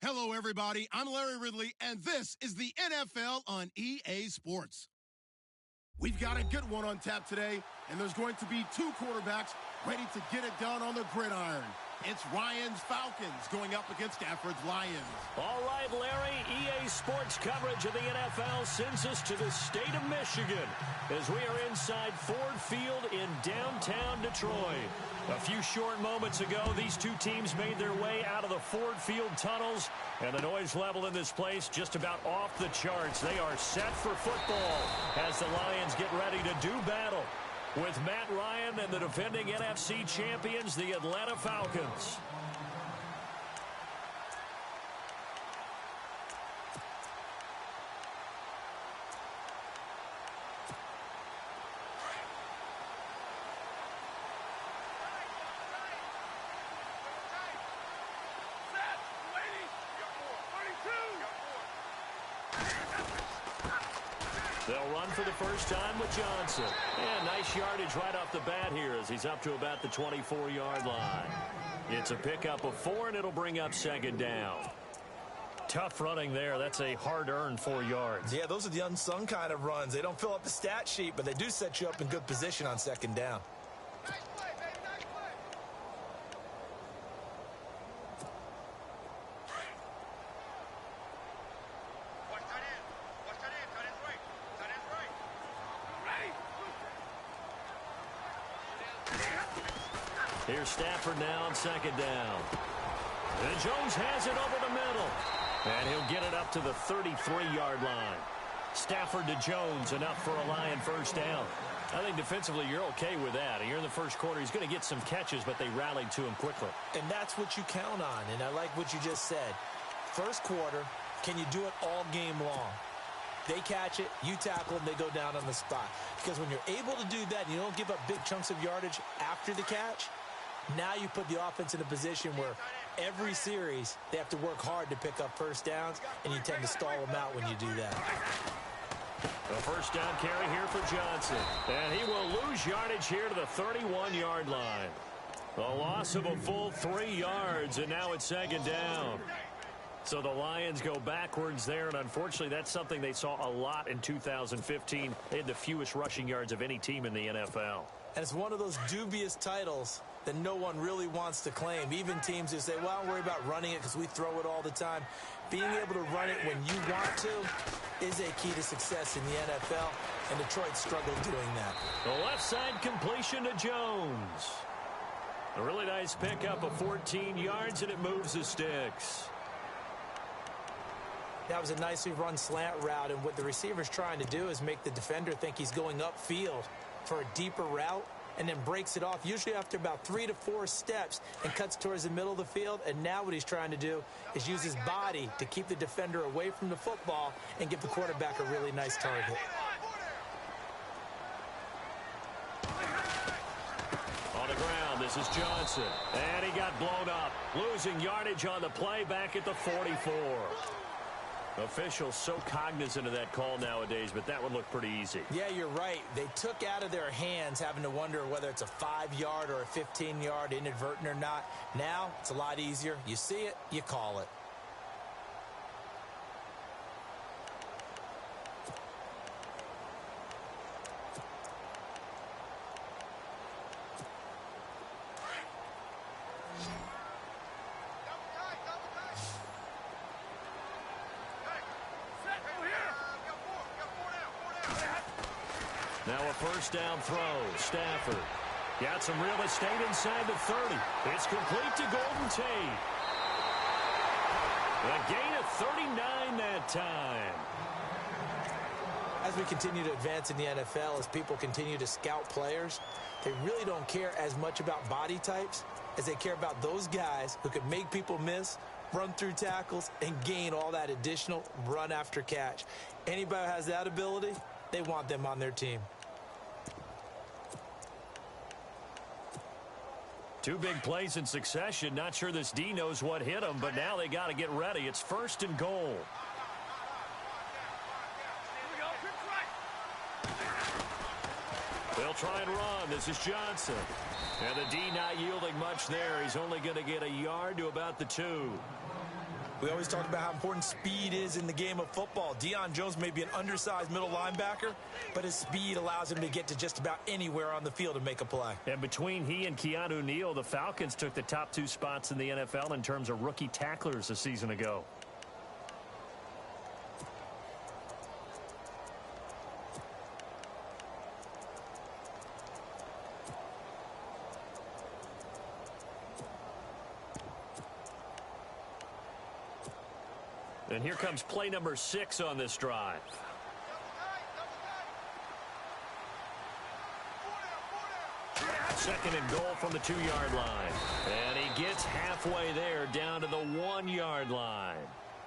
Hello, everybody. I'm Larry Ridley, and this is the NFL on EA Sports. We've got a good one on tap today, and there's going to be two quarterbacks ready to get it done on the gridiron. It's Ryan's Falcons going up against Stafford's Lions. All right, Larry, EA Sports coverage of the NFL sends us to the state of Michigan as we are inside Ford Field in downtown Detroit. A few short moments ago, these two teams made their way out of the Ford Field tunnels, and the noise level in this place just about off the charts. They are set for football as the Lions get ready to do battle with Matt Ryan and the defending NFC champions, the Atlanta Falcons. They'll run for the first time with Johnson. And nice yardage right off the bat here as he's up to about the 24-yard line. It's a pickup of 4, and it'll bring up second down. Tough running there. That's a hard-earned 4 yards. Yeah, those are the unsung kind of runs. They don't fill up the stat sheet, but they do set you up in good position on second down. Nice play, baby, nice play. Watch tight end. Watch tight end. Tight end's right. Tight end's right. Here's Stafford now on second down. And Jones has it over the middle. And he'll get it up to the 33-yard line. Stafford to Jones, enough for a Lion first down. I think defensively you're okay with that. Here in the first quarter, he's going to get some catches, but they rallied to him quickly. And that's what you count on, and I like what you just said. First quarter, can you do it all game long? They catch it, you tackle them, they go down on the spot. Because when you're able to do that and you don't give up big chunks of yardage after the catch, now you put the offense in a position where every series they have to work hard to pick up first downs, and you tend to stall them out when you do that. A first down carry here for Johnson. And he will lose yardage here to the 31-yard line. A loss of a full 3 yards, and now it's second down. So the Lions go backwards there, and unfortunately that's something they saw a lot in 2015. They had the fewest rushing yards of any team in the NFL. And it's one of those dubious titles that no one really wants to claim. Even teams who say, well, I don't worry about running it because we throw it all the time. Being able to run it when you want to is a key to success in the NFL, and Detroit struggled doing that. The left side completion to Jones. A really nice pickup of 14 yards, and it moves the sticks. That was a nicely run slant route, and what the receiver's trying to do is make the defender think he's going upfield for a deeper route, and then breaks it off, usually after about 3 to 4 steps, and cuts towards the middle of the field. And now what he's trying to do is use his body to keep the defender away from the football and give the quarterback a really nice target. On the ground, this is Johnson. And he got blown up, losing yardage on the play back at the 44. Officials so cognizant of that call nowadays, but that would look pretty easy. Yeah, you're right. They took out of their hands having to wonder whether it's a 5-yard or a 15-yard inadvertent or not. Now, it's a lot easier. You see it, you call it. Now a first down throw. Stafford got some real estate inside the 30. It's complete to Golden Tate. A gain of 39 that time. As we continue to advance in the NFL, as people continue to scout players, they really don't care as much about body types as they care about those guys who can make people miss, run through tackles, and gain all that additional run after catch. Anybody who has that ability, they want them on their team. Two big plays in succession. Not sure this D knows what hit him, but now they got to get ready. It's first and goal. They'll try and run. This is Johnson. And the D not yielding much there. He's only going to get a yard to about the 2. We always talk about how important speed is in the game of football. Deion Jones may be an undersized middle linebacker, but his speed allows him to get to just about anywhere on the field and make a play. And between he and Keanu Neal, the Falcons took the top 2 spots in the NFL in terms of rookie tacklers a season ago. And here comes play number 6 on this drive. Second and goal from the 2-yard line. And he gets halfway there down to the 1-yard line.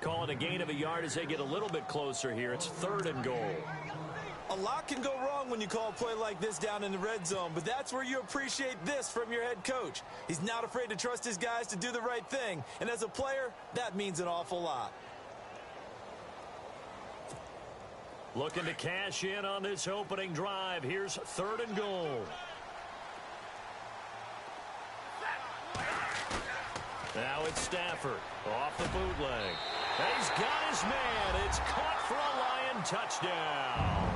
Call it a gain of a yard as they get a little bit closer here. It's 3rd and goal. A lot can go wrong when you call a play like this down in the red zone, but that's where you appreciate this from your head coach. He's not afraid to trust his guys to do the right thing, and as a player, that means an awful lot. Looking to cash in on this opening drive. Here's 3rd and goal. Now it's Stafford off the bootleg. He's got his man. It's caught for a Lion touchdown.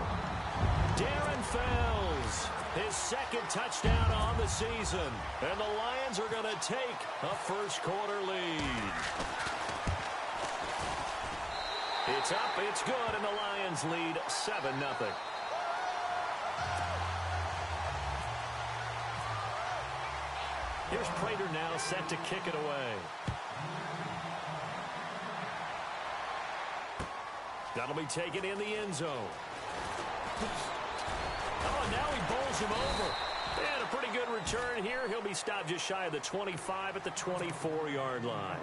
Darren Fells, his 2nd touchdown on the season. And the Lions are going to take a first-quarter lead. It's up, it's good, and the Lions lead 7-0. Here's Prater now set to kick it away. That'll be taken in the end zone. Oh, and now he bowls him over. And a pretty good return here. He'll be stopped just shy of the 25 at the 24-yard line.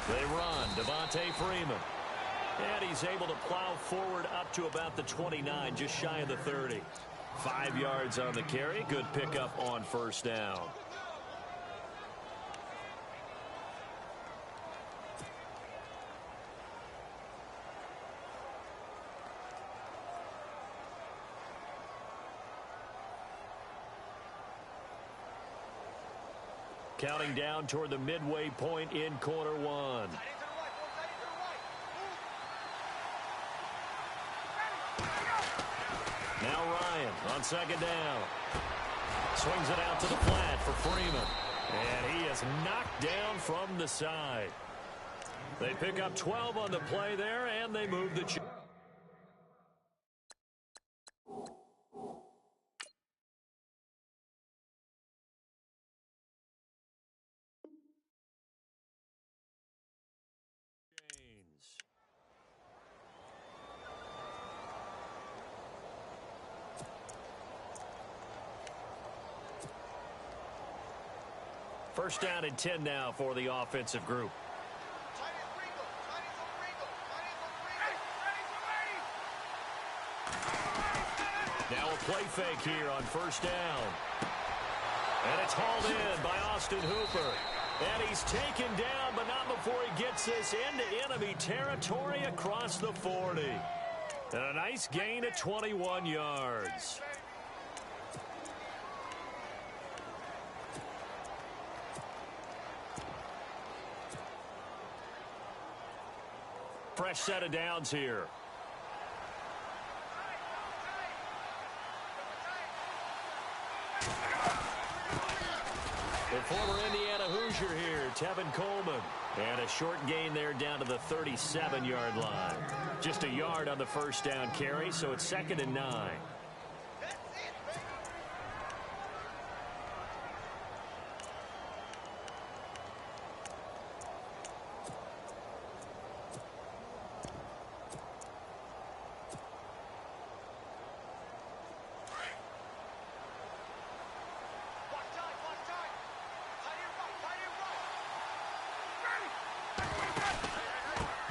They run, Devontae Freeman. And he's able to plow forward up to about the 29, just shy of the 30. 5 yards on the carry. Good pickup on first down. Counting down toward the midway point in quarter 1. Now Ryan on 2nd down. Swings it out to the flat for Freeman. And he is knocked down from the side. They pick up 12 on the play there, and they move the chain. First down and 10 now for the offensive group. Now a play fake here on first down. And it's hauled in by Austin Hooper. And he's taken down, but not before he gets this into enemy territory across the 40. And a nice gain at 21 yards. Fresh set of downs here. The former Indiana Hoosier here, Tevin Coleman. And a short gain there down to the 37-yard line. Just a yard on the first down carry, so it's 2nd and 9.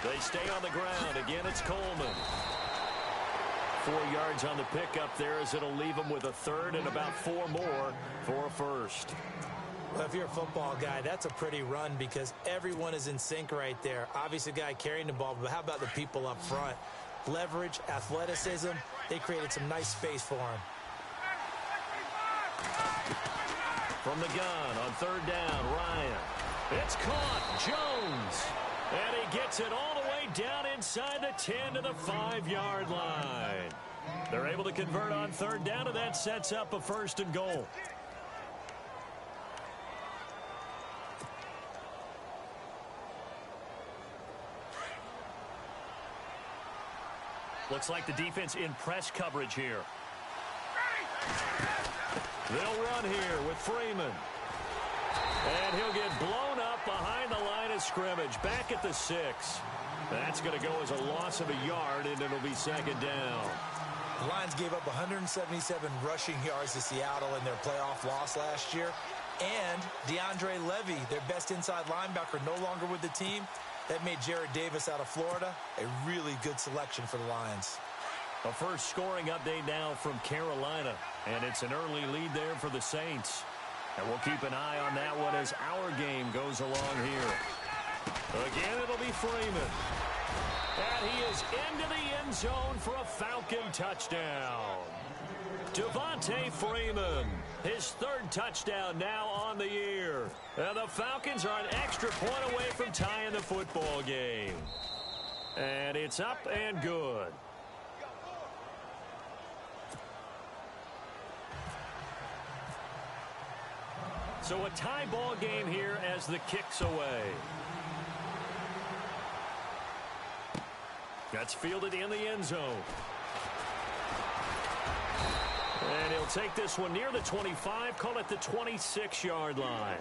They stay on the ground. Again, it's Coleman. 4 yards on the pickup there, as it'll leave them with a third and about 4 more for a first. Well, if you're a football guy, that's a pretty run because everyone is in sync right there. Obviously, the guy carrying the ball, but how about the people up front? Leverage, athleticism, they created some nice space for him. From the gun on third down, Ryan. It's caught. Jones. And he gets it all the way down inside the 10 to the 5-yard line. They're able to convert on third down, and that sets up a first and goal. Looks like the defense in press coverage here. They'll run here with Freeman. And he'll get blown up behind the line of scrimmage, back at the 6. That's going to go as a loss of a yard, and it'll be second down. The Lions gave up 177 rushing yards to Seattle in their playoff loss last year. And DeAndre Levy, their best inside linebacker, no longer with the team. That made Jared Davis out of Florida a really good selection for the Lions. A first scoring update now from Carolina, and it's an early lead there for the Saints. And we'll keep an eye on that one as our game goes along here. Again, it'll be Freeman. And he is into the end zone for a Falcon touchdown. Devontae Freeman, his third touchdown now on the year. And the Falcons are an extra point away from tying the football game. And it's up and good. So a tie ball game here as the kick's away. That's fielded in the end zone. And he'll take this one near the 25, call it the 26-yard line.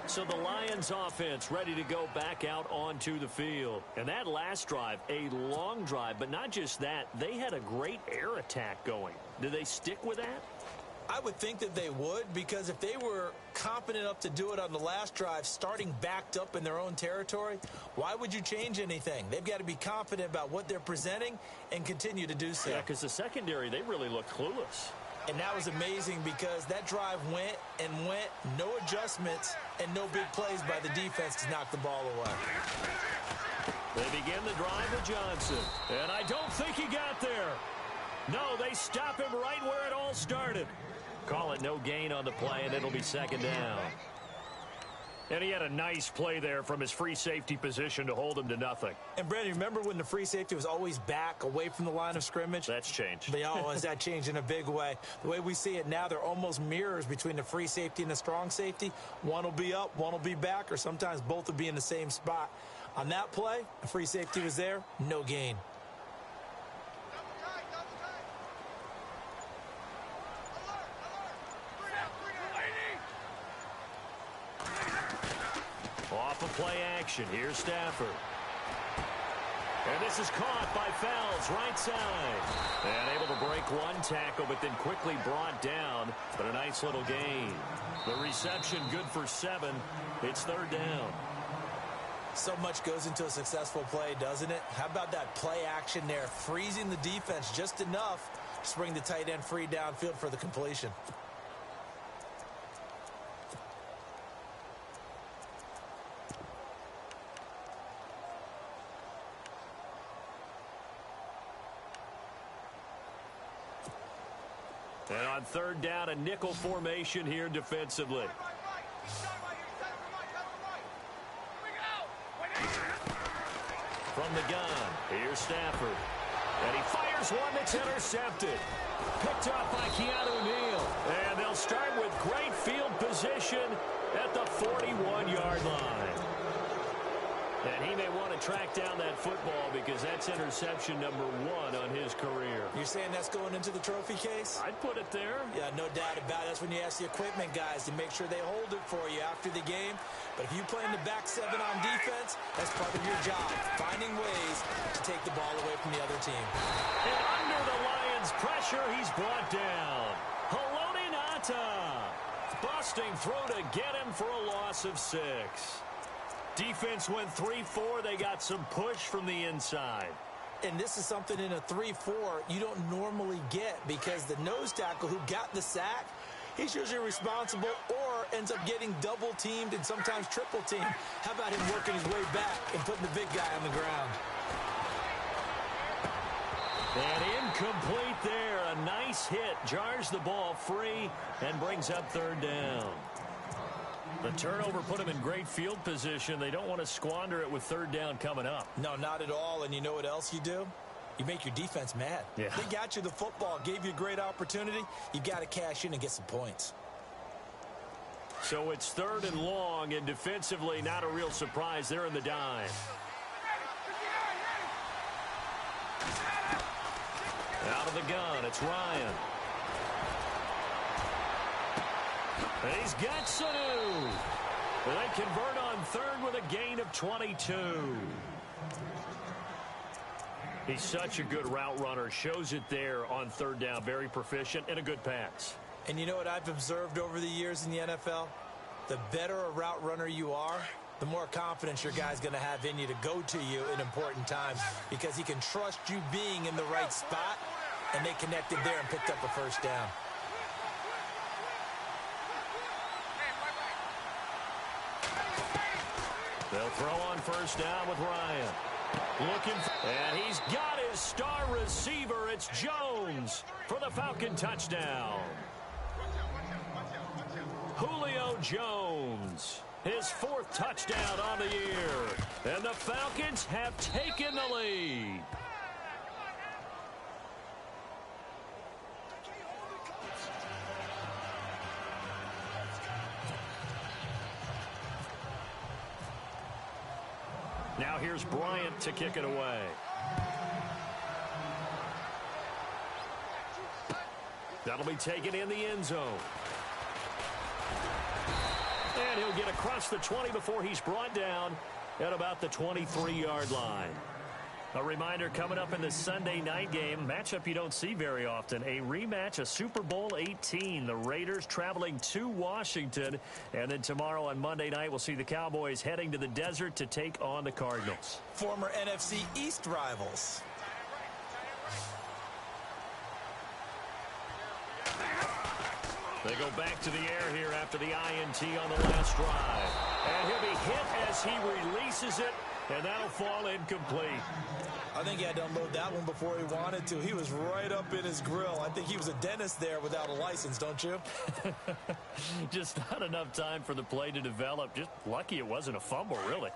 So the Lions offense ready to go back out onto the field. And that last drive, a long drive, but not just that, they had a great air attack going. Did they stick with that? I would think that they would, because if they were competent enough to do it on the last drive, starting backed up in their own territory, why would you change anything? They've got to be confident about what they're presenting and continue to do so. Yeah, because the secondary, they really looked clueless. And that was amazing because that drive went and went, no adjustments, and no big plays by the defense to knock the ball away. They begin the drive with Johnson, and I don't think he got there. No, they stop him right where it all started. Call it no gain on the play, and it'll be second down. And he had a nice play there from his free safety position to hold him to nothing. And, Brandon, remember when the free safety was always back away from the line of scrimmage? That's changed. That changed in a big way. The way we see it now, they're almost mirrors between the free safety and the strong safety. One will be up, one will be back, or sometimes both will be in the same spot. On that play, the free safety was there, no gain. Off of play action, here's Stafford. And this is caught by Fells, right side. And able to break one tackle, but then quickly brought down. But a nice little gain. The reception good for 7. It's third down. So much goes into a successful play, doesn't it? How about that play action there, freezing the defense just enough to bring the tight end free downfield for the completion. And on third down, a nickel formation here defensively. From the gun, here's Stafford. And he fires one that's intercepted. Picked up by Keanu Neal. And they'll start with great field position at the 41-yard line. And he may want to track down that football because that's interception number 1 on his career. You're saying that's going into the trophy case? I'd put it there. Yeah, no doubt about it. That's when you ask the equipment guys to make sure they hold it for you after the game. But if you play in the back 7 on defense, that's part of your job, finding ways to take the ball away from the other team. And under the Lions' pressure, he's brought down. Haloti Ngata busting through to get him for a loss of 6. Defense went 3-4. They got some push from the inside. And this is something in a 3-4 you don't normally get because the nose tackle who got the sack, he's usually responsible or ends up getting double-teamed and sometimes triple-teamed. How about him working his way back and putting the big guy on the ground? And incomplete there. A nice hit. Jars the ball free and brings up third down. The turnover put them in great field position. They don't want to squander it with third down coming up. No, not at all. And you know what else you do? You make your defense mad. Yeah. They got you the football, gave you a great opportunity. You got to cash in and get some points. So it's third and long, and defensively not a real surprise. They're in the dime. Out of the gun, it's Ryan. He's got Sanu. They convert on third with a gain of 22. He's such a good route runner. Shows it there on third down. Very proficient and a good pass. And you know what I've observed over the years in the NFL? The better a route runner you are, the more confidence your guy's going to have in you to go to you in important times because he can trust you being in the right spot, and they connected there and picked up a first down. They'll throw on first down with Ryan. And he's got his star receiver. It's Jones for the Falcon touchdown. Julio Jones, his fourth touchdown on the year. And the Falcons have taken the lead. Now here's Bryant to kick it away. That'll be taken in the end zone. And he'll get across the 20 before he's brought down at about the 23-yard line. A reminder coming up in the Sunday night game, matchup you don't see very often, a rematch of Super Bowl 18. The Raiders traveling to Washington. And then tomorrow on Monday night, we'll see the Cowboys heading to the desert to take on the Cardinals. Former NFC East rivals. They go back to the air here after the INT on the last drive. And he'll be hit as he releases it, and that'll fall incomplete. I think he had to unload that one before he wanted to. He was right up in his grill. I think he was a dentist there without a license, don't you? Just not enough time for the play to develop. Just lucky it wasn't a fumble, really.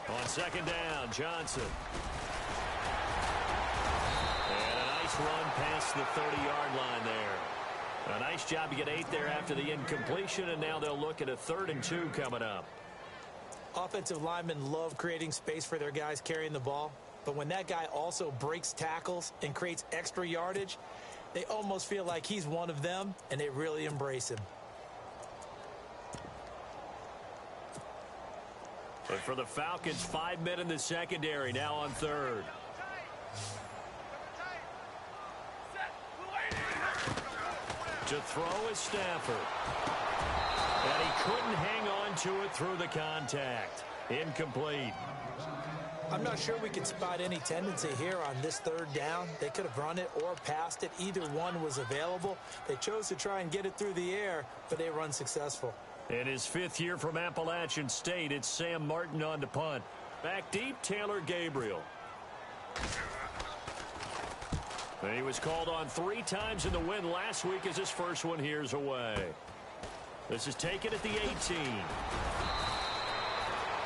On second down, Johnson. And a nice run past the 30-yard line there. A nice job to get 8 there after the incompletion, and now they'll look at a 3rd and 2 coming up. Offensive linemen love creating space for their guys carrying the ball, but when that guy also breaks tackles and creates extra yardage, they almost feel like he's one of them, and they really embrace him. And for the Falcons, 5 men in the secondary, now on third. To throw is Stafford. And he couldn't hang on to it through the contact. Incomplete. I'm not sure we can spot any tendency here on this 3rd down. They could have run it or passed it. Either one was available. They chose to try and get it through the air, but they were unsuccessful. In his 5th year from Appalachian State, it's Sam Martin on to punt. Back deep, Taylor Gabriel. And he was called on 3 times in the win last week as his first one here's away. This is taken at the 18.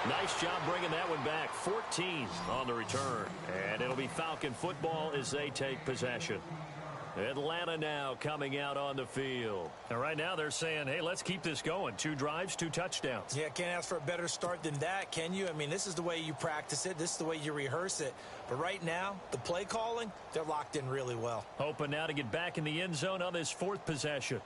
Nice job bringing that one back. 14 on the return. And it'll be Falcon football as they take possession. Atlanta now coming out on the field. And right now they're saying, hey, let's keep this going. 2 drives, 2 touchdowns. Yeah, can't ask for a better start than that, can you? I mean, this is the way you practice it. This is the way you rehearse it. But right now, the play calling, they're locked in really well. Hoping now to get back in the end zone on this 4th possession.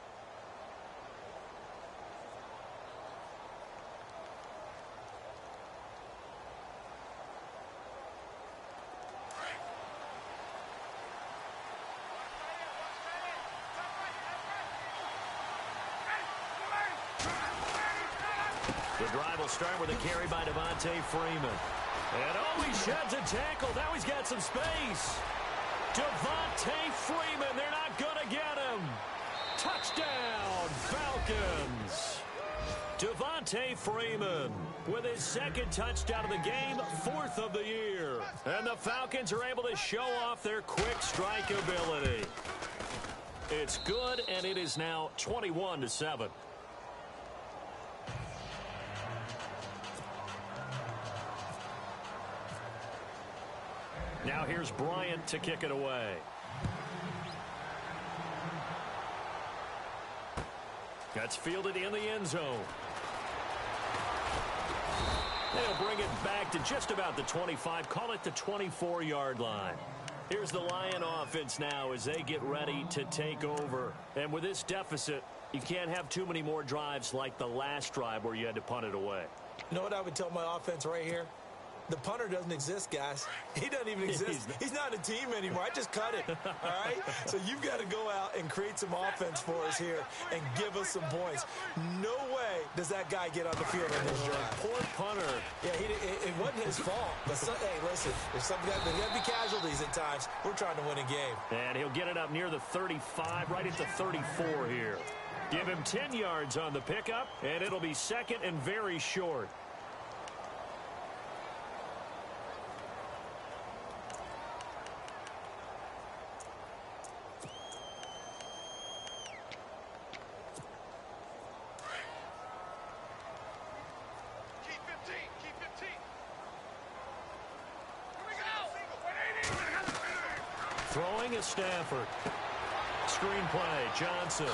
The drive will start with a carry by Devontae Freeman. And he sheds a tackle. Now he's got some space. Devontae Freeman, they're not going to get him. Touchdown, Falcons. Devontae Freeman with his second touchdown of the game, 4th of the year. And the Falcons are able to show off their quick strike ability. It's good, and it is now 21-7. Now here's Bryant to kick it away. That's fielded in the end zone. They'll bring it back to just about the 25, call it the 24-yard line. Here's the Lion offense now as they get ready to take over. And with this deficit, you can't have too many more drives like the last drive where you had to punt it away. You know what I would tell my offense right here? The punter doesn't exist, guys. He doesn't even exist. He's not a team anymore. I just cut it, all right? So you've got to go out and create some offense for us here and give us some points. No way does that guy get on the field on this drive. Poor punter. Yeah, it wasn't his fault. But hey, listen, there's got to be casualties at times. We're trying to win a game. And he'll get it up near the 35, right at the 34 here. Give him 10 yards on the pickup, and it'll be second and very short. Throwing is Stafford. Screenplay, Johnson.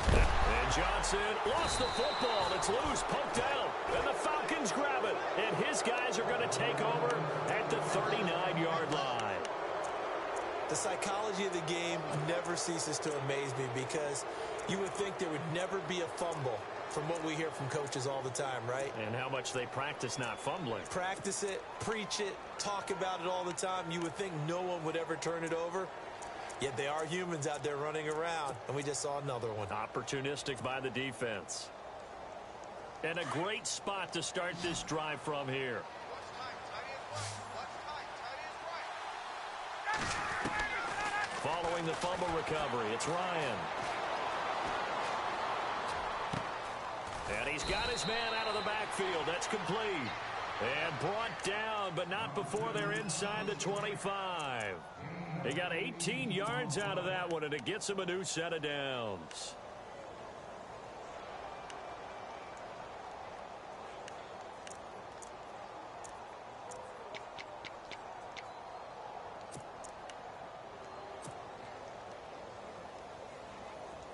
And Johnson lost the football. It's loose, poked out. And the Falcons grab it. And his guys are going to take over at the 39-yard line. The psychology of the game never ceases to amaze me because you would think there would never be a fumble from what we hear from coaches all the time, right? And how much they practice not fumbling. Practice it, preach it, talk about it all the time. You would think no one would ever turn it over. Yet they are humans out there running around, and we just saw another one. Opportunistic by the defense. And a great spot to start this drive from here. Following the fumble recovery, it's Ryan. And he's got his man out of the backfield. That's complete. And brought down, but not before they're inside the 25. They got 18 yards out of that one, and it gets him a new set of downs.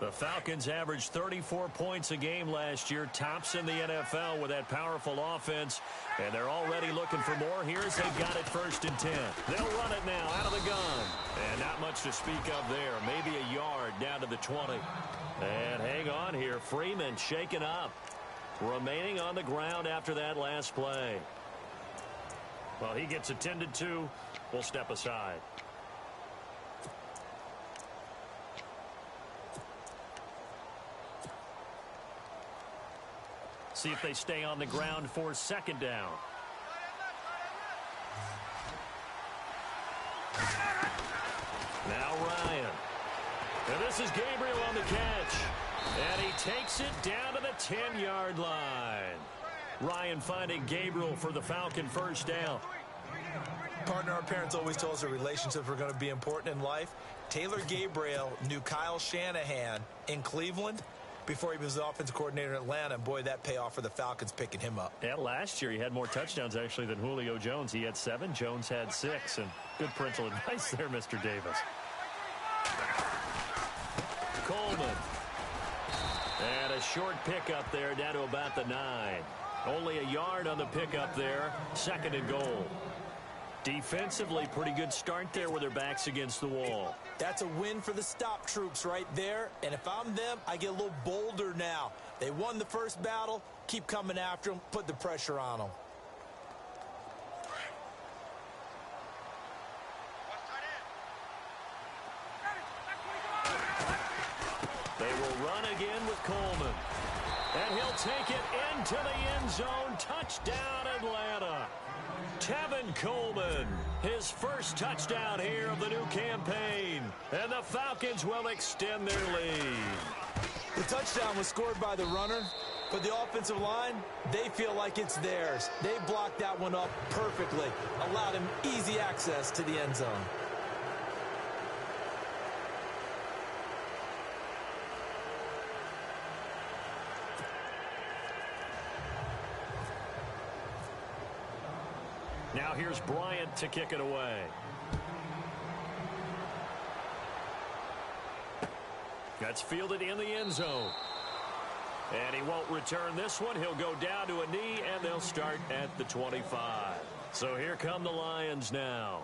The Falcons averaged 34 points a game last year, tops in the NFL with that powerful offense, and they're already looking for more. Here's they've got it 1st and 10. They'll run it now out of the gun, and not much to speak of there. Maybe a yard down to the 20. And hang on here, Freeman shaken up, remaining on the ground after that last play. Well, he gets attended to. We'll step aside. See if they stay on the ground for 2nd down. Now Ryan. And this is Gabriel on the catch. And he takes it down to the 10-yard line. Ryan finding Gabriel for the Falcon 1st down. Partner, our parents always told us that relationships were going to be important in life. Taylor Gabriel knew Kyle Shanahan in Cleveland before he was the offensive coordinator in Atlanta. And boy, that payoff for the Falcons picking him up. Yeah, last year he had more touchdowns actually than Julio Jones. He had 7. Jones had 6. And good parental advice there, Mr. Davis. Coleman. And a short pickup there down to about the 9. Only a yard on the pickup there. 2nd and goal. Defensively, pretty good start there with their backs against the wall. That's a win for the stop troops right there. And if I'm them, I get a little bolder now. They won the first battle. Keep coming after them. Put the pressure on them. They will run again with Coleman. And he'll take it into the end zone. Touchdown, Atlanta. Tevin Coleman, his first touchdown here of the new campaign. And the Falcons will extend their lead. The touchdown was scored by the runner, but the offensive line, they feel like it's theirs. They blocked that one up perfectly, allowed him easy access to the end zone. Now here's Bryant to kick it away. That's fielded in the end zone. And he won't return this one. He'll go down to a knee, and they'll start at the 25. So here come the Lions now.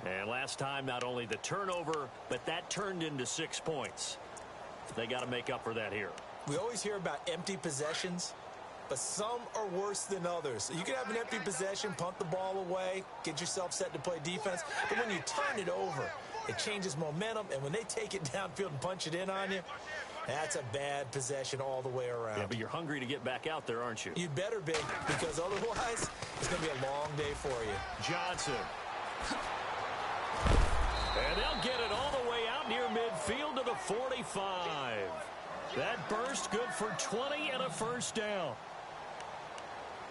And last time, not only the turnover, but that turned into 6 points. They got to make up for that here. We always hear about empty possessions, but some are worse than others. You can have an empty possession, punt the ball away, get yourself set to play defense, but when you turn it over, it changes momentum, and when they take it downfield and punch it in on you, that's a bad possession all the way around. Yeah, but you're hungry to get back out there, aren't you? You better be, because otherwise, it's going to be a long day for you. Johnson. And they'll get it all the way out near midfield to the 45. That burst good for 20 and a first down.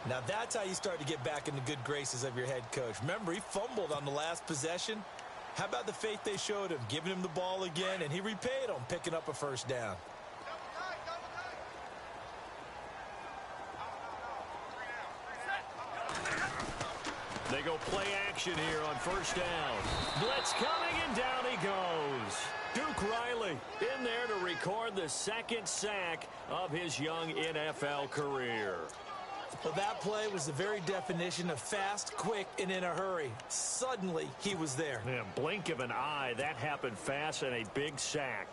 Now that's how you start to get back in the good graces of your head coach. Remember, he fumbled on the last possession. How about the faith they showed him, giving him the ball again, and he repaid them, picking up a first down. They go play action here on first down. Blitz coming, and down he goes. Duke Riley in there to record the second sack of his young NFL career. Well, that play was the very definition of fast, quick, and in a hurry. Suddenly, he was there. Yeah, blink of an eye, that happened fast, and a big sack.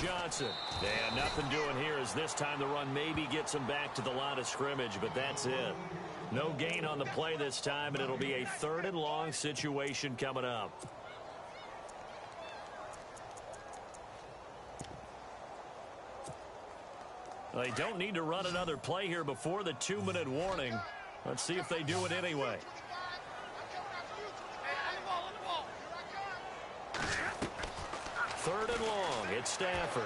Johnson. And nothing doing here as this time the run maybe gets him back to the line of scrimmage, but that's it. No gain on the play this time, and it'll be a 3rd and long situation coming up. They don't need to run another play here before the 2-minute warning. Let's see if they do it anyway. Third and long, it's Stafford.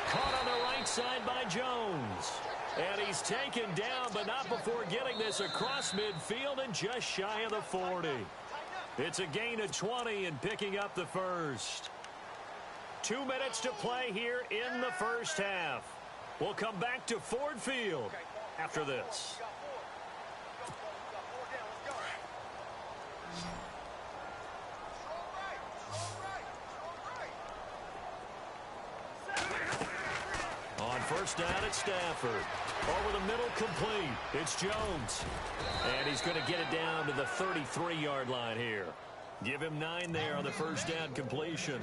Caught on the right side by Jones. And he's taken down, but not before getting this across midfield and just shy of the 40. It's a gain of 20 and picking up the first. 2 minutes to play here in the first half. We'll come back to Ford Field after this. First down at Stafford. Over the middle, complete. It's Jones. And he's going to get it down to the 33-yard line here. Give him 9 there on the first down completion.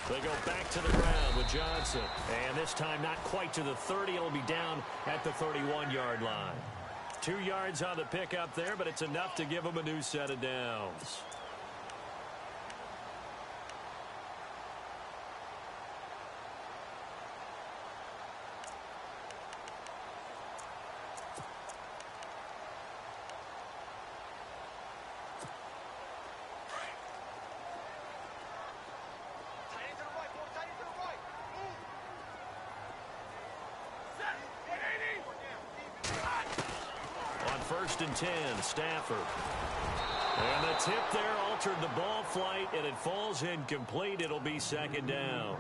They go back to the ground with Johnson. And this time not quite to the 30. It'll be down at the 31-yard line. 2 yards on the pickup there, but it's enough to give them a new set of downs. 1st and 10. Stafford. And the tip there altered the ball flight, and it falls incomplete. It'll be 2nd down.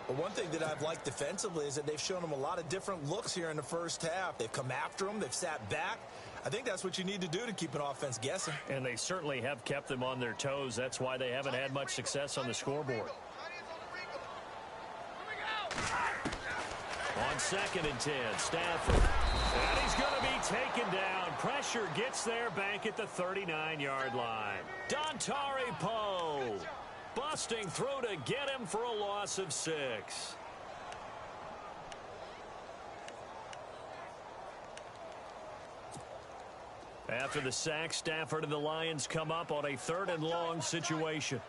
Well, one thing that I've liked defensively is that they've shown them a lot of different looks here in the first half. They've come after them. They've sat back. I think that's what you need to do to keep an offense guessing. And they certainly have kept them on their toes. That's why they haven't had much success on the scoreboard. On 2nd and 10, Stafford. And he's going to be taken down. Pressure gets there back at the 39-yard line. Dontari Poe busting through to get him for a loss of 6. After the sack, Stafford and the Lions come up on a 3rd and long situation.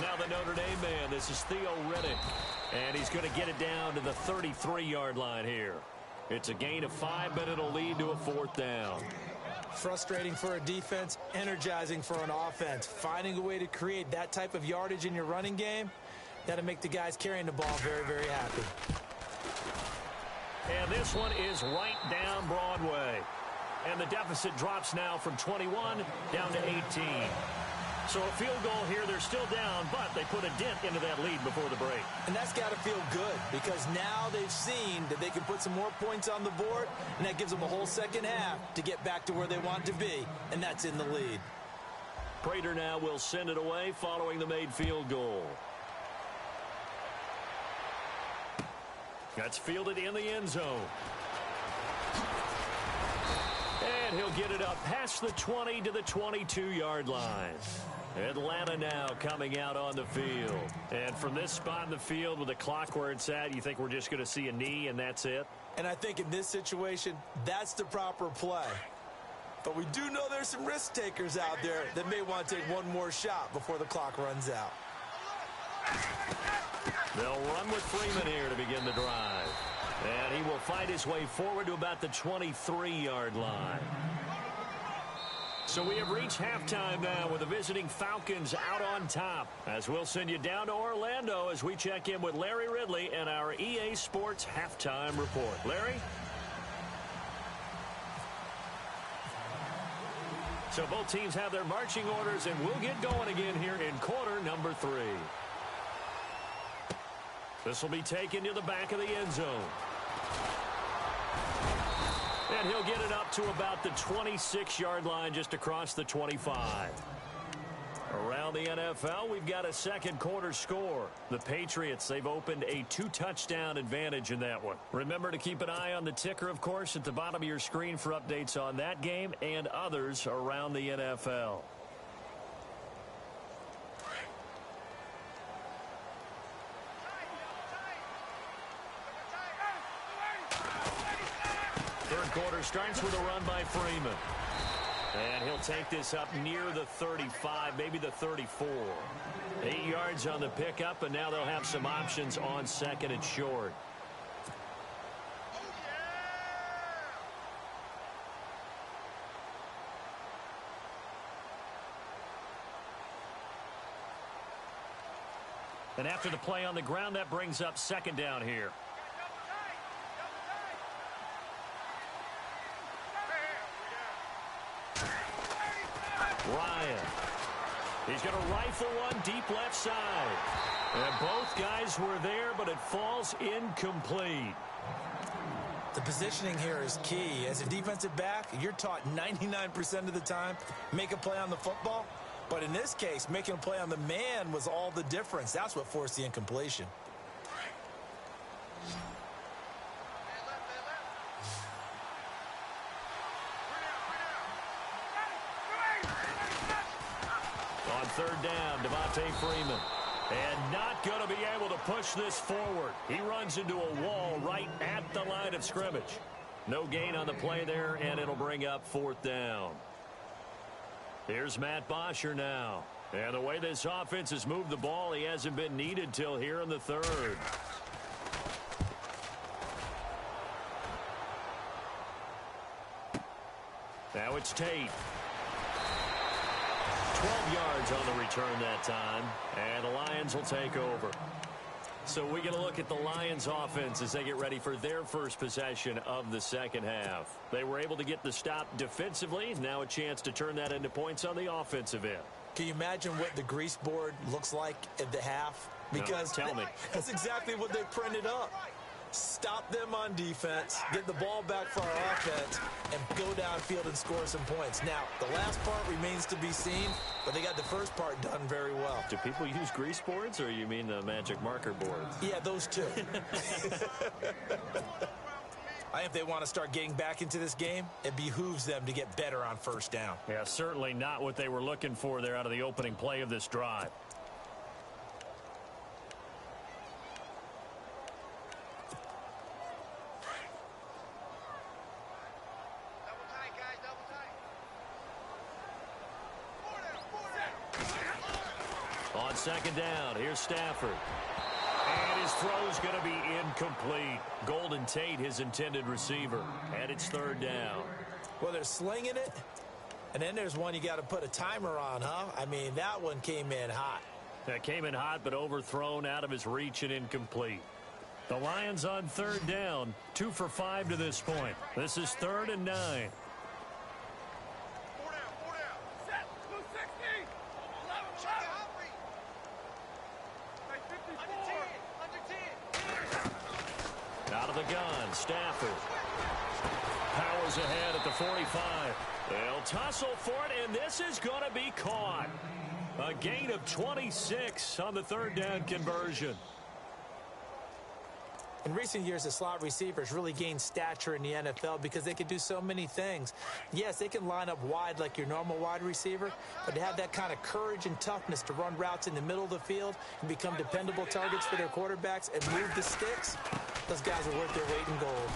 Now the Notre Dame man, this is Theo Riddick. And he's going to get it down to the 33-yard line here. It's a gain of 5, but it'll lead to a 4th down. Frustrating for a defense, energizing for an offense. Finding a way to create that type of yardage in your running game, that'll make the guys carrying the ball very, very happy. And this one is right down Broadway. And the deficit drops now from 21 down to 18. So a field goal here, they're still down, but they put a dent into that lead before the break. And that's got to feel good because now they've seen that they can put some more points on the board, and that gives them a whole second half to get back to where they want to be, and that's in the lead. Prater now will send it away following the made field goal. That's fielded in the end zone. And he'll get it up past the 20 to the 22-yard line. Atlanta now coming out on the field. And from this spot in the field with the clock where it's at, you think we're just going to see a knee and that's it? And I think in this situation, that's the proper play. But we do know there's some risk takers out there that may want to take one more shot before the clock runs out. They'll run with Freeman here to begin the drive. And he will fight his way forward to about the 23-yard line. So we have reached halftime now with the visiting Falcons out on top. As we'll send you down to Orlando as we check in with Larry Ridley and our EA Sports Halftime Report. Larry? So both teams have their marching orders, and we'll get going again here in quarter number 3. This will be taken to the back of the end zone. And he'll get it up to about the 26-yard line just across the 25. Around the NFL, we've got a second quarter score. The Patriots, they've opened a 2-touchdown advantage in that one. Remember to keep an eye on the ticker, of course, at the bottom of your screen for updates on that game and others around the NFL. Third quarter starts with a run by Freeman. And he'll take this up near the 35, maybe the 34. 8 yards on the pickup, and now they'll have some options on second and short. And after the play on the ground, that brings up second down here. Ryan. He's going to rifle one deep left side. And both guys were there, but it falls incomplete. The positioning here is key. As a defensive back, you're taught 99% of the time, make a play on the football. But in this case, making a play on the man was all the difference. That's what forced the incompletion. On third down, Devontae Freeman. And not going to be able to push this forward. He runs into a wall right at the line of scrimmage. No gain on the play there, and it'll bring up fourth down. Here's Matt Bosher now. And the way this offense has moved the ball, he hasn't been needed till here in the third. Now it's Tate. 12 yards on the return that time, and the Lions will take over. So we get a look at the Lions offense as they get ready for their first possession of the second half. They were able to get the stop defensively. Now a chance to turn that into points on the offensive end. Can you imagine what the grease board looks like at the half? Because no, tell me. That's exactly what they printed up. Stop them on defense, get the ball back for our offense, and go downfield and score some points. Now, the last part remains to be seen, but they got the first part done very well. Do people use grease boards, or you mean the magic marker boards? Yeah, those two. I think if they want to start getting back into this game, it behooves them to get better on first down. Yeah, certainly not what they were looking for there out of the opening play of this drive. On second down, here's Stafford. And his throw's going to be incomplete. Golden Tate, his intended receiver. And it's third down. Well, they're slinging it. And then there's one you got to put a timer on, huh? I mean, that one came in hot. That came in hot, but overthrown, out of his reach, and incomplete. The Lions on third down, 2 for 5 to this point. This is 3rd and 9. Out of the gun, Stafford. Powers ahead at the 45. They'll tussle for it, and this is going to be caught. A gain of 26 on the third down conversion. In recent years, the slot receivers really gained stature in the NFL because they can do so many things. Yes, they can line up wide like your normal wide receiver, but to have that kind of courage and toughness to run routes in the middle of the field and become dependable targets for their quarterbacks and move the sticks, those guys are worth their weight in gold.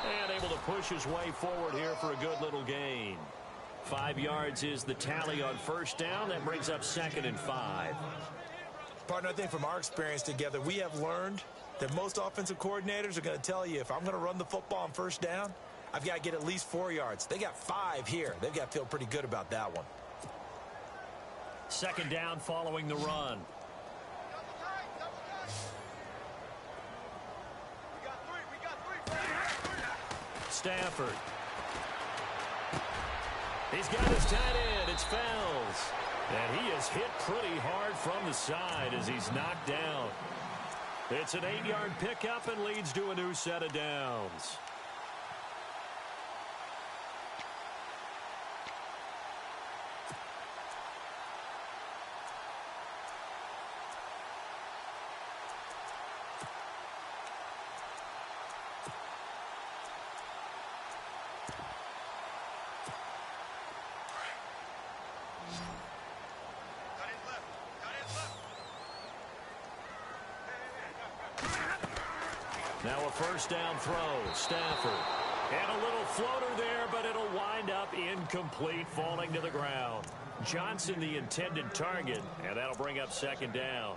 And able to push his way forward here for a good little gain. 5 yards is the tally on first down. That brings up 2nd and 5. Partner, I think from our experience together, we have learned that most offensive coordinators are going to tell you, if I'm going to run the football on first down, I've got to get at least 4 yards. They got 5 here. They've got to feel pretty good about that one. Second down following the run. Stafford. He's got his tight end. It's Fells. And he is hit pretty hard from the side as he's knocked down. It's an 8-yard pickup and leads to a new set of downs. Now a first down throw, Stafford. And a little floater there, but it'll wind up incomplete, falling to the ground. Johnson the intended target, and that'll bring up second down.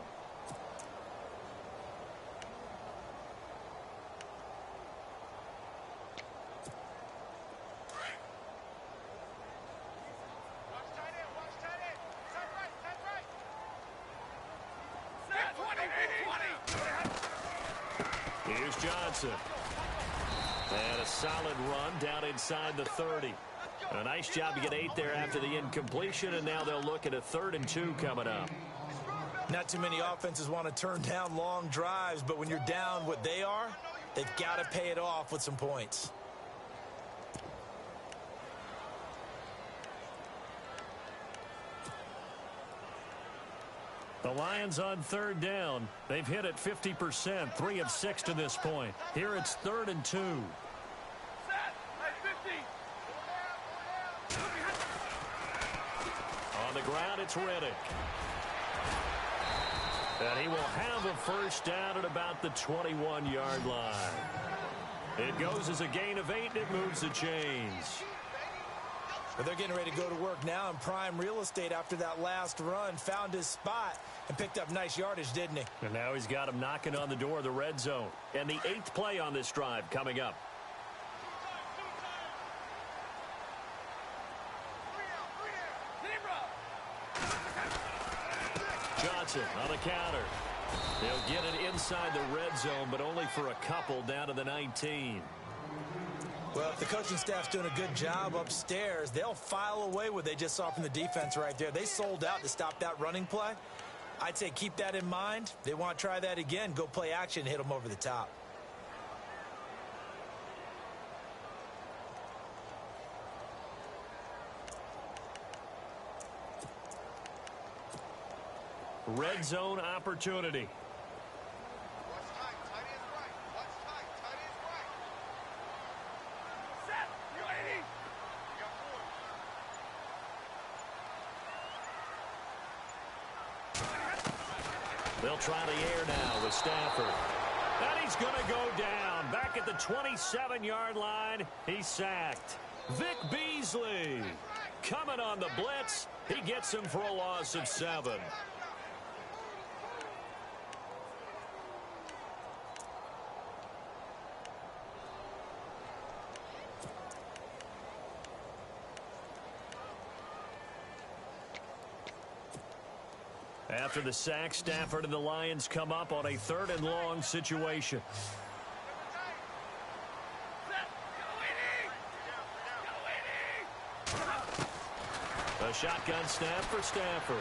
Here's Johnson. And a solid run down inside the 30. A nice job to get 8 there after the incompletion, and now they'll look at a 3rd and 2 coming up. Not too many offenses want to turn down long drives, but when you're down what they are, they've got to pay it off with some points. The Lions on third down. They've hit it 50%, 3 of 6 to this point. Here it's 3rd and 2. On the ground, it's Riddick. And he will have a first down at about the 21-yard line. It goes as a gain of 8, and it moves the chains. But they're getting ready to go to work now in prime real estate after that last run. Found his spot and picked up nice yardage, didn't he? And now he's got him knocking on the door of the red zone. And the 8th play on this drive coming up. Johnson on the counter. They'll get it inside the red zone, but only for a couple down to the 19. Well, if the coaching staff's doing a good job upstairs, they'll file away what they just saw from the defense right there. They sold out to stop that running play. I'd say keep that in mind. They want to try that again. Go play action, hit them over the top. Red zone opportunity. Watch tight. Tight ends right. Watch tight. Tight ends right. Set. You ready? You got 40. They'll try the air now with Stafford. And he's going to go down. Back at the 27-yard line, he's sacked. Vic Beasley coming on the blitz. He gets him for a loss of 7. After the sack, Stafford and the Lions come up on a 3rd and long situation. A shotgun snap for Stafford.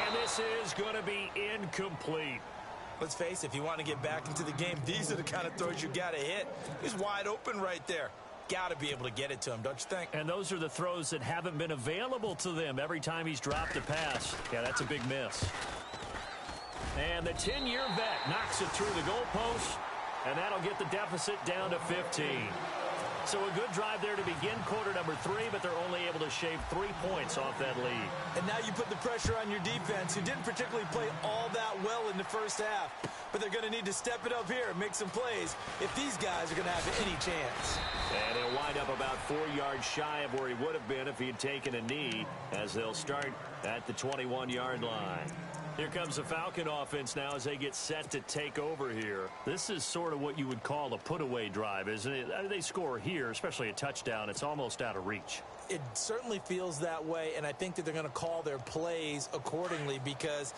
And this is going to be incomplete. Let's face it, if you want to get back into the game, these are the kind of throws you got to hit. He's wide open right there. Got to be able to get it to him, don't you think? And those are the throws that haven't been available to them every time he's dropped a pass. Yeah, that's a big miss. And the 10-year vet knocks it through the goalpost, and that'll get the deficit down to 15. So a good drive there to begin quarter number 3, but they're only able to shave 3 points off that lead. And now you put the pressure on your defense, who didn't particularly play all that well in the first half. But they're going to need to step it up here and make some plays if these guys are going to have any chance. And he'll wind up about 4 yards shy of where he would have been if he had taken a knee, as they'll start at the 21-yard line. Here comes the Falcon offense now as they get set to take over here. This is sort of what you would call a put-away drive, isn't it? They score here, especially a touchdown. It's almost out of reach. It certainly feels that way, and I think that they're going to call their plays accordingly, because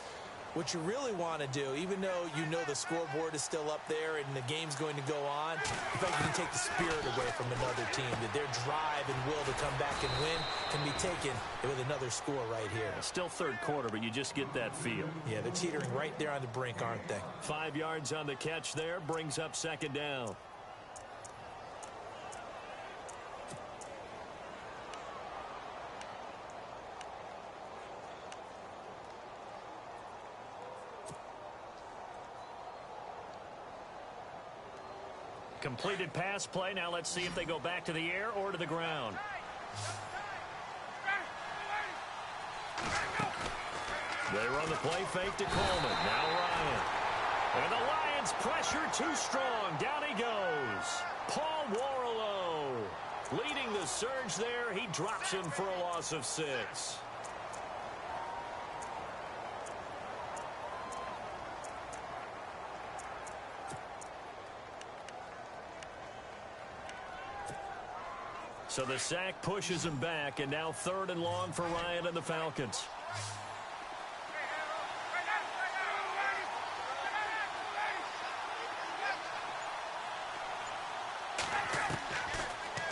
what you really want to do, even though you know the scoreboard is still up there and the game's going to go on, in fact, you can take the spirit away from another team, that their drive and will to come back and win can be taken with another score right here. Still third quarter, but you just get that feel. Yeah, they're teetering right there on the brink, aren't they? 5 yards on the catch there, brings up 2nd down. Completed pass play. Now let's see if they go back to the air or to the ground. They run the play fake to Coleman. Now Ryan. And the Lions pressure too strong. Down he goes. Paul Warrilow leading the surge there. He drops him for a loss of 6. So the sack pushes him back, and now 3rd and long for Ryan and the Falcons.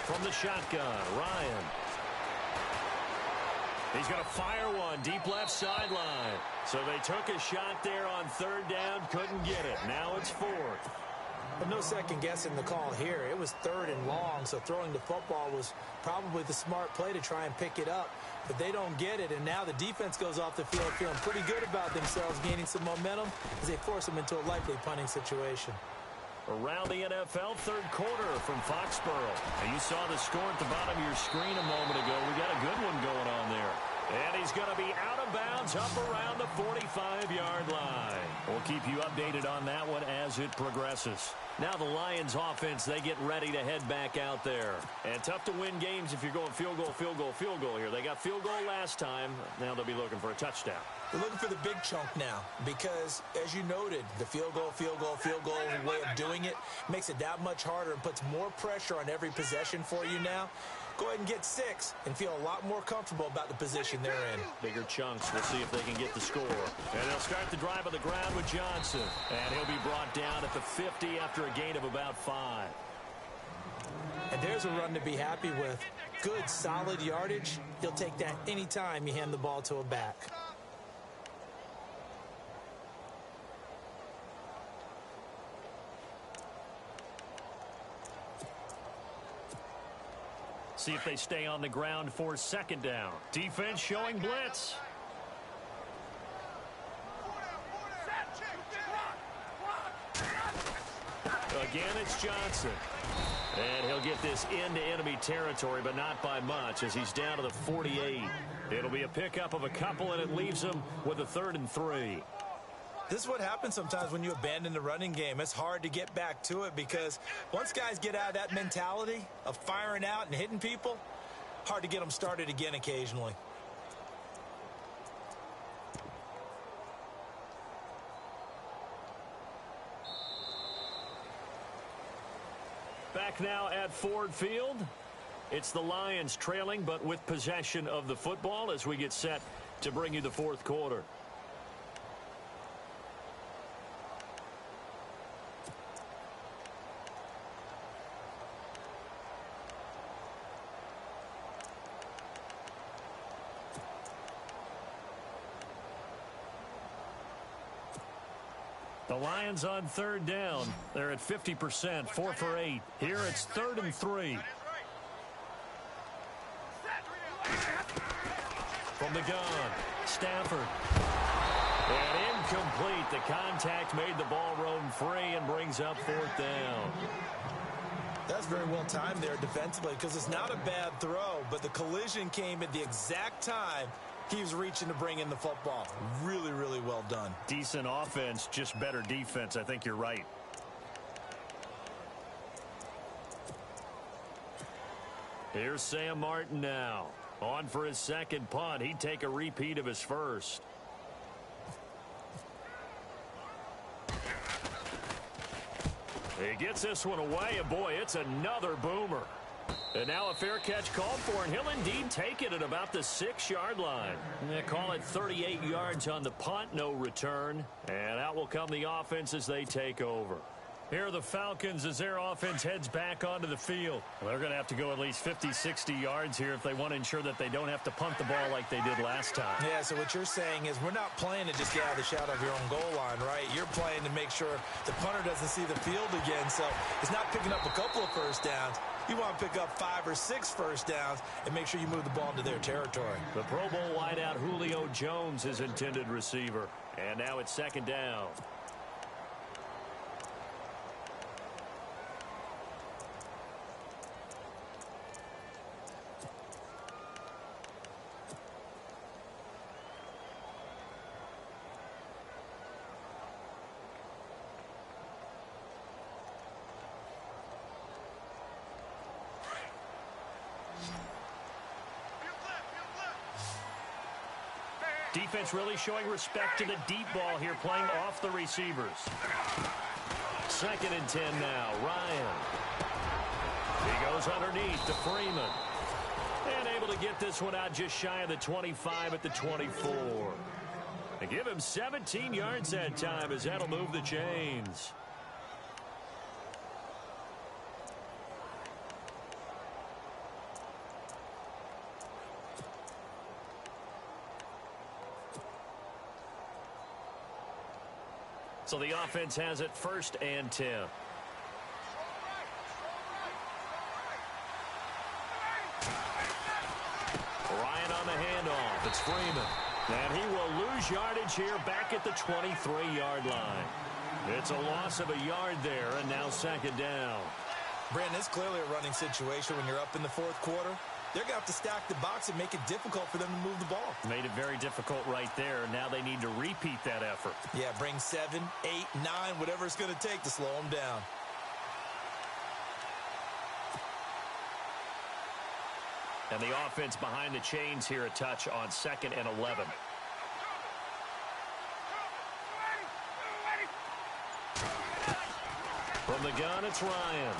From the shotgun, Ryan. He's going to fire one deep left sideline. So they took a shot there on 3rd down, couldn't get it. Now it's 4th. But no second guessing the call here. It was 3rd and long, so throwing the football was probably the smart play to try and pick it up. But they don't get it, and now the defense goes off the field feeling pretty good about themselves, gaining some momentum as they force them into a likely punting situation. Around the NFL, 3rd quarter from Foxborough. Now, you saw the score at the bottom of your screen a moment ago. We got a good one going on there. And he's going to be out of bounds up around the 45-yard line. We'll keep you updated on that one as it progresses. Now the Lions offense, they get ready to head back out there. And tough to win games if you're going field goal, field goal, field goal here. They got field goal last time. Now they'll be looking for a touchdown. They're looking for the big chunk now because, as you noted, the field goal way of doing it makes it that much harder and puts more pressure on every possession for you now. go ahead and get 6 and feel a lot more comfortable about the position they're in. Bigger chunks. We'll see if they can get the score. And they'll start the drive on the ground with Johnson. And he'll be brought down at the 50 after a gain of about 5. And there's a run to be happy with. Good, solid yardage. He'll take that anytime you hand the ball to a back. See if they stay on the ground for second down. Defense showing blitz. Again, it's Johnson. And he'll get this into enemy territory, but not by much as he's down to the 48. It'll be a pickup of a couple, and it leaves him with a 3rd and 3. This is what happens sometimes when you abandon the running game. It's hard to get back to it because once guys get out of that mentality of firing out and hitting people, hard to get them started again occasionally. Back now at Ford Field. It's the Lions trailing, but with possession of the football as we get set to bring you the 4th quarter. The Lions on 3rd down. They're at 50%, 4 for 8. Here it's 3rd and 3. From the gun, Stafford. And incomplete. The contact made the ball roam free and brings up 4th down. That's very well timed there defensively because it's not a bad throw, but the collision came at the exact time he was reaching to bring in the football. Really, really well done. Decent offense, just better defense. I think you're right. Here's Sam Martin now. On for his second punt. He'd take a repeat of his first. He gets this one away, and boy, it's another boomer. And now a fair catch called for, and he'll indeed take it at about the 6-yard line. They call it 38 yards on the punt, no return. And out will come the offense as they take over. Here are the Falcons as their offense heads back onto the field. Well, they're going to have to go at least 50, 60 yards here if they want to ensure that they don't have to punt the ball like they did last time. Yeah, so what you're saying is we're not playing to just get out of the shadow of your own goal line, right? You're playing to make sure the punter doesn't see the field again. So it's not picking up a couple of first downs. You want to pick up 5 or 6 first downs and make sure you move the ball into their territory. The Pro Bowl wideout Julio Jones is intended receiver. And now it's second down. Defense really showing respect to the deep ball here, playing off the receivers. 2nd and 10 now. Ryan. He goes underneath to Freeman. And able to get this one out just shy of the 25 at the 24. They give him 17 yards that time as that'll move the chains. So the offense has it 1st and 10. Ryan on the handoff. It's Freeman. And he will lose yardage here back at the 23-yard line. It's a loss of a yard there, and now 2nd down. Brandon, it's clearly a running situation when you're up in the 4th quarter. They're going to have to stack the box and make it difficult for them to move the ball. Made it very difficult right there. Now they need to repeat that effort. Yeah, bring 7, 8, 9, whatever it's going to take to slow them down. And the offense behind the chains here a touch on 2nd and 11. From the gun, it's Ryan.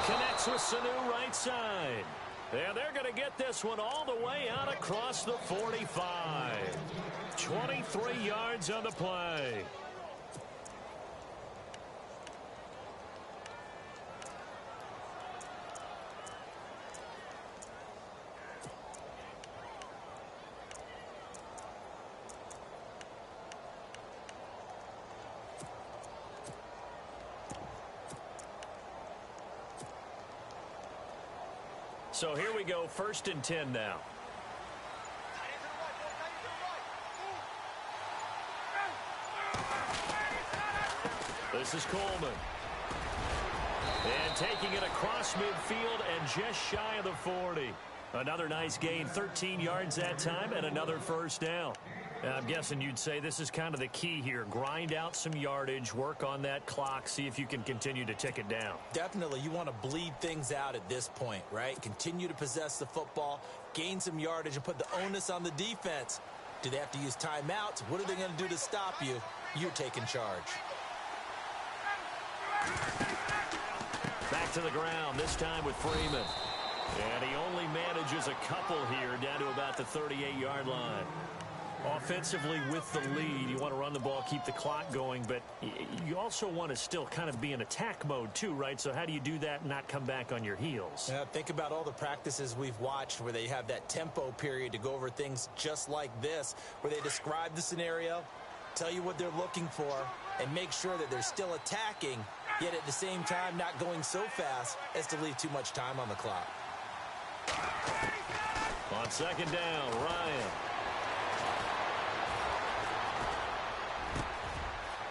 Connects with Sanu right side. And they're going to get this one all the way out across the 45. 23 yards on the play. So here we go, 1st and 10 now. This is Coleman. And taking it across midfield and just shy of the 40. Another nice gain, 13 yards that time, and another 1st down. I'm guessing you'd say this is kind of the key here. Grind out some yardage, work on that clock, see if you can continue to tick it down. Definitely, you want to bleed things out at this point, right? Continue to possess the football, gain some yardage, and put the onus on the defense. Do they have to use timeouts? What are they going to do to stop you? You're taking charge. Back to the ground, this time with Freeman. And he only manages a couple here down to about the 38-yard line. Offensively with the lead, you want to run the ball, keep the clock going, but you also want to still kind of be in attack mode too, right? So how do you do that and not come back on your heels? Yeah, think about all the practices we've watched where they have that tempo period to go over things just like this, where they describe the scenario, tell you what they're looking for, and make sure that they're still attacking, yet at the same time not going so fast as to leave too much time on the clock. On 2nd down, Ryan.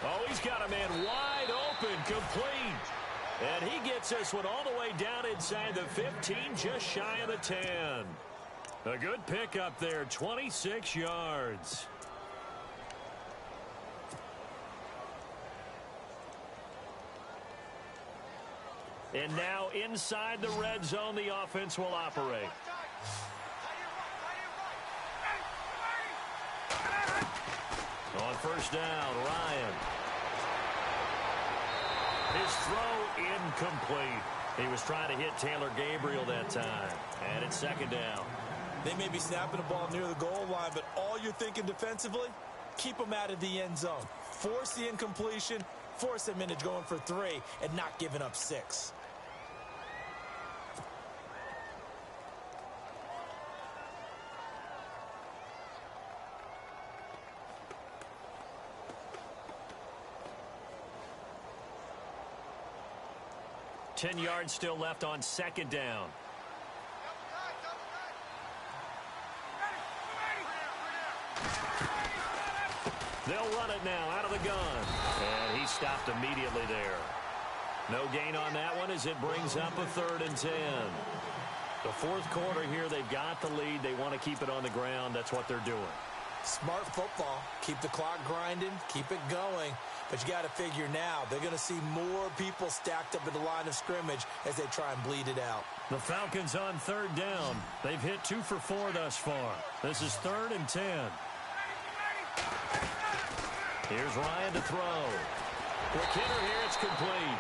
Oh, he's got a man wide open, complete. And he gets this one all the way down inside the 15, just shy of the 10. A good pickup there, 26 yards. And now inside the red zone, the offense will operate. On 1st down, Ryan. His throw incomplete. He was trying to hit Taylor Gabriel that time. And it's 2nd down. They may be snapping the ball near the goal line, but all you're thinking defensively, keep them out of the end zone. Force the incompletion, force them into going for 3, and not giving up 6. Ten yards still left on 2nd down. They'll run it now out of the gun. And he stopped immediately there. No gain on that one as it brings up a 3rd and 10. The 4th quarter here, they've got the lead. They want to keep it on the ground. That's what they're doing. Smart football. Keep the clock grinding. Keep it going. But you got to figure now, they're going to see more people stacked up at the line of scrimmage as they try and bleed it out. The Falcons on 3rd down. They've hit 2 for 4 thus far. This is 3rd and 10. Here's Ryan to throw. Quick hitter here, it's complete.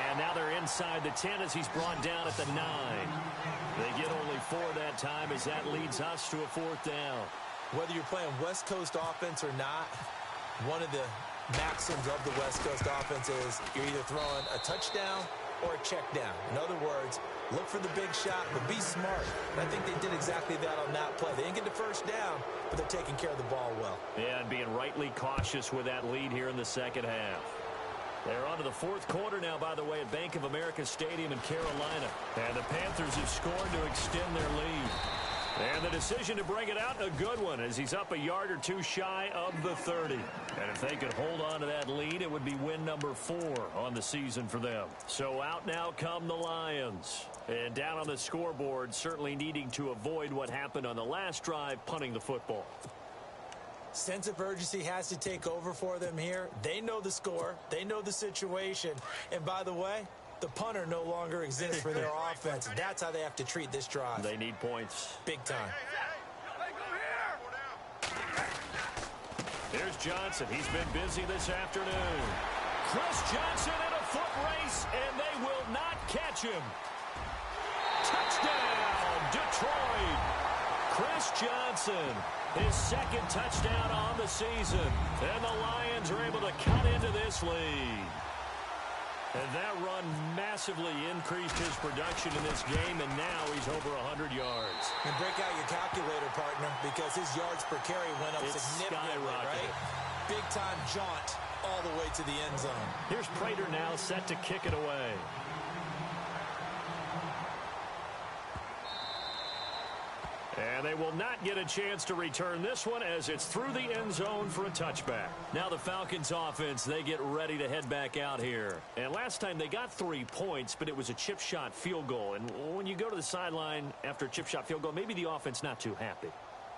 And now they're inside the 10 as he's brought down at the 9. They get only 4 that time as that leads us to a 4th down. Whether you're playing West Coast offense or not, one of the maxims of the West Coast offense is you're either throwing a touchdown or a check down. In other words, look for the big shot, but be smart. And I think they did exactly that on that play. They didn't get the 1st down, but they're taking care of the ball well. Yeah, and being rightly cautious with that lead here in the 2nd half. They're on to the 4th quarter now, by the way, at Bank of America Stadium in Carolina. And the Panthers have scored to extend their lead. And the decision to bring it out, a good one, as he's up a yard or 2 shy of the 30. And if they could hold on to that lead, it would be win number 4 on the season for them. So out now come the Lions. And down on the scoreboard, certainly needing to avoid what happened on the last drive, punting the football. Sense of urgency has to take over for them here. They know the score. They know the situation. And by the way, the punter no longer exists for their offense. That's how they have to treat this drive. They need points. Big time. Here's Johnson. He's been busy this afternoon. Chris Johnson and a foot race, and they will not catch him. Touchdown, Detroit. Chris Johnson, his second touchdown on the season. And the Lions are able to cut into this lead. And that run massively increased his production in this game, and now he's over 100 yards. And break out your calculator, partner, because his yards per carry went up significantly, right? Big-time jaunt all the way to the end zone. Here's Prater now set to kick it away. And they will not get a chance to return this one as it's through the end zone for a touchback. Now the Falcons offense, they get ready to head back out here. And last time they got 3 points, but it was a chip shot field goal. And when you go to the sideline after a chip shot field goal, maybe the offense not too happy.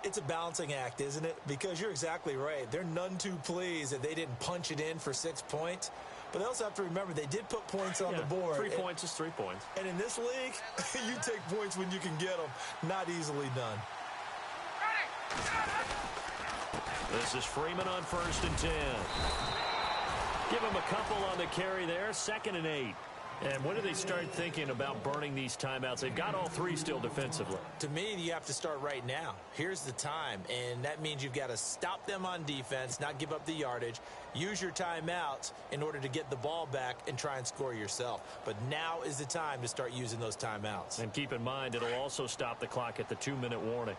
It's a balancing act, isn't it? Because you're exactly right. They're none too pleased that they didn't punch it in for 6 points. But they also have to remember they did put points on the board. 3 points is 3 points. And in this league, you take points when you can get them. Not easily done. This is Freeman on 1st and 10. Give him a couple on the carry there. 2nd and 8. And when do they start thinking about burning these timeouts? They've got all 3 still defensively. To me, you have to start right now. Here's the time, and that means you've got to stop them on defense, not give up the yardage, use your timeouts in order to get the ball back and try and score yourself. But now is the time to start using those timeouts. And keep in mind, it'll also stop the clock at the 2-minute warning.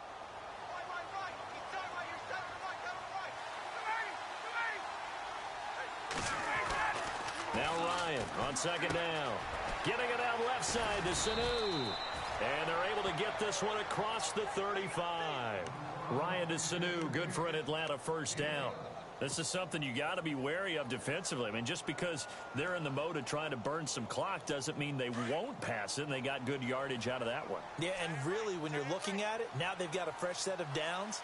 Now Ryan on 2nd down. Getting it out left side to Sanu. And they're able to get this one across the 35. Ryan to Sanu, good for an Atlanta 1st down. This is something you got to be wary of defensively. I mean, just because they're in the mode of trying to burn some clock doesn't mean they won't pass it, and they got good yardage out of that one. Yeah, and really, when you're looking at it, now they've got a fresh set of downs.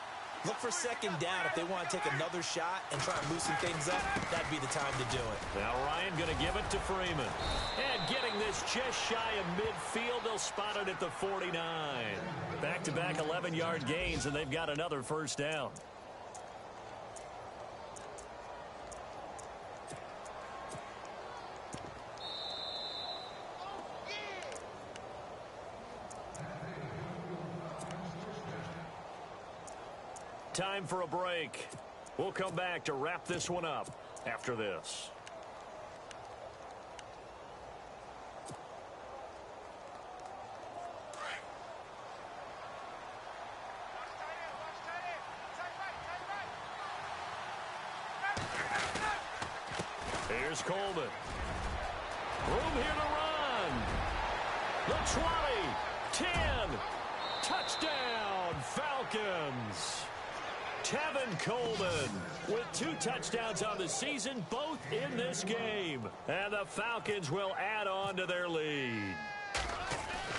Look for 2nd down if they want to take another shot and try and loosen things up. That'd be the time to do it. Now Ryan going to give it to Freeman. And getting this just shy of midfield, they'll spot it at the 49. Back-to-back 11-yard gains, and they've got another 1st down. Time for a break. We'll come back to wrap this one up after this. Here's Coleman. Room here to run. The 20, 10, touchdown Falcons. Tevin Coleman with 2 touchdowns on the season, both in this game. And the Falcons will add on to their lead.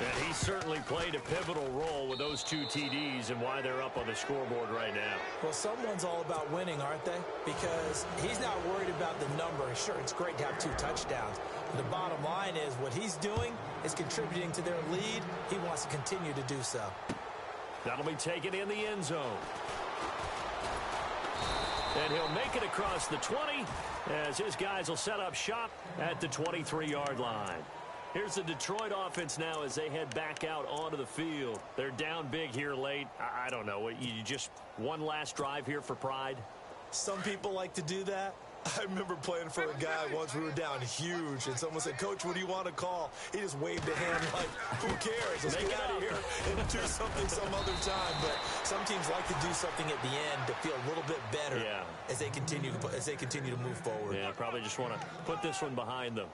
And he certainly played a pivotal role with those 2 TDs and why they're up on the scoreboard right now. Well, someone's all about winning, aren't they? Because he's not worried about the number. Sure, it's great to have 2 touchdowns. But the bottom line is what he's doing is contributing to their lead. He wants to continue to do so. That'll be taken in the end zone. And he'll make it across the 20 as his guys will set up shop at the 23-yard line. Here's the Detroit offense now as they head back out onto the field. They're down big here late. I don't know. You just one last drive here for pride? Some people like to do that. I remember playing for a guy once. We were down huge, and someone said, "Coach, what do you want to call?" He just waved a hand like, "Who cares? Let's get out of here and do something some other time." But some teams like to do something at the end to feel a little bit better as they continue to move forward. Yeah, probably just want to put this one behind them.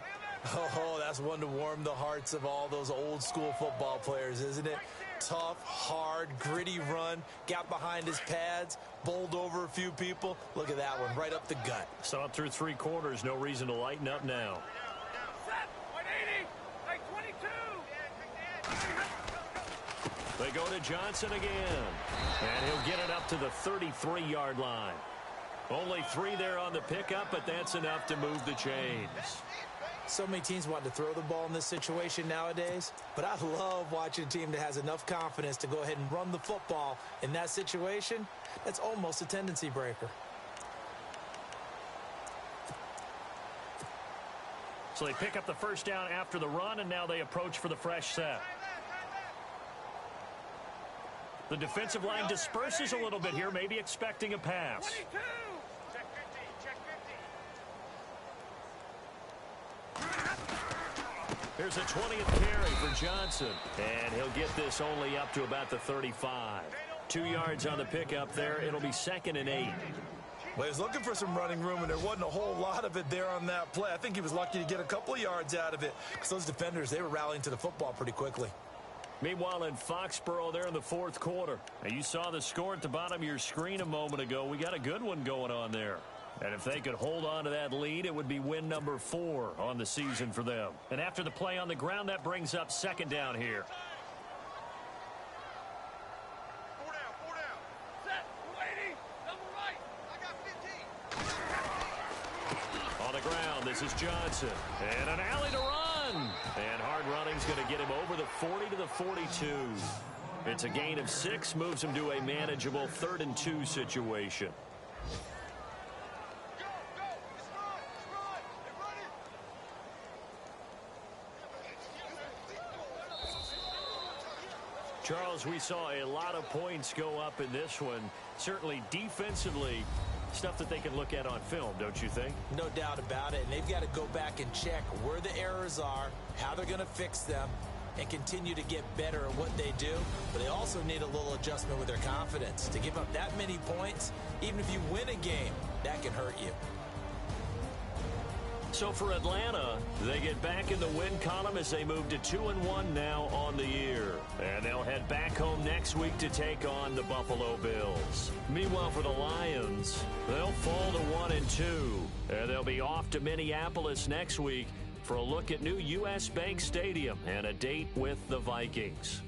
Oh, that's one to warm the hearts of all those old school football players, isn't it? Tough, hard, gritty run, got behind his pads, bowled over a few people. Look at that one, right up the gut. Saw it through 3 quarters, no reason to lighten up now. They go to Johnson again, and he'll get it up to the 33-yard line. Only 3 there on the pickup, but that's enough to move the chains. So many teams want to throw the ball in this situation nowadays, but I love watching a team that has enough confidence to go ahead and run the football. In that situation, that's almost a tendency breaker. So they pick up the first down after the run, and now they approach for the fresh set. The defensive line disperses a little bit here, maybe expecting a pass. 22. Check 50. Check 50. Here's a 20th carry for Johnson, and he'll get this only up to about the 35. 2 yards on the pickup there. It'll be 2nd and 8. Well, he was looking for some running room, and there wasn't a whole lot of it there on that play. I think he was lucky to get a couple of yards out of it because those defenders, they were rallying to the football pretty quickly. Meanwhile, in Foxborough there in the 4th quarter. Now, you saw the score at the bottom of your screen a moment ago. We got a good one going on there. And if they could hold on to that lead, it would be win number 4 on the season for them. And after the play on the ground, that brings up 2nd down here. 4 down, 4 down. Set, waiting, double right. I got 15. On the ground, this is Johnson. And an alley to run. And hard running's going to get him over the 40 to the 42. It's a gain of 6, moves him to a manageable 3rd and 2 situation. Go, go. Let's run. They're running. Charles, we saw a lot of points go up in this one. Certainly defensively, stuff that they can look at on film, don't you think? No doubt about it. And they've got to go back and check where the errors are, how they're going to fix them, and continue to get better at what they do. But they also need a little adjustment with their confidence. To give up that many points, even if you win a game, that can hurt you. So for Atlanta, they get back in the win column as they move to 2-1 now on the year. And they'll head back home next week to take on the Buffalo Bills. Meanwhile, for the Lions, they'll fall to 1-2. And they'll be off to Minneapolis next week for a look at new U.S. Bank Stadium and a date with the Vikings.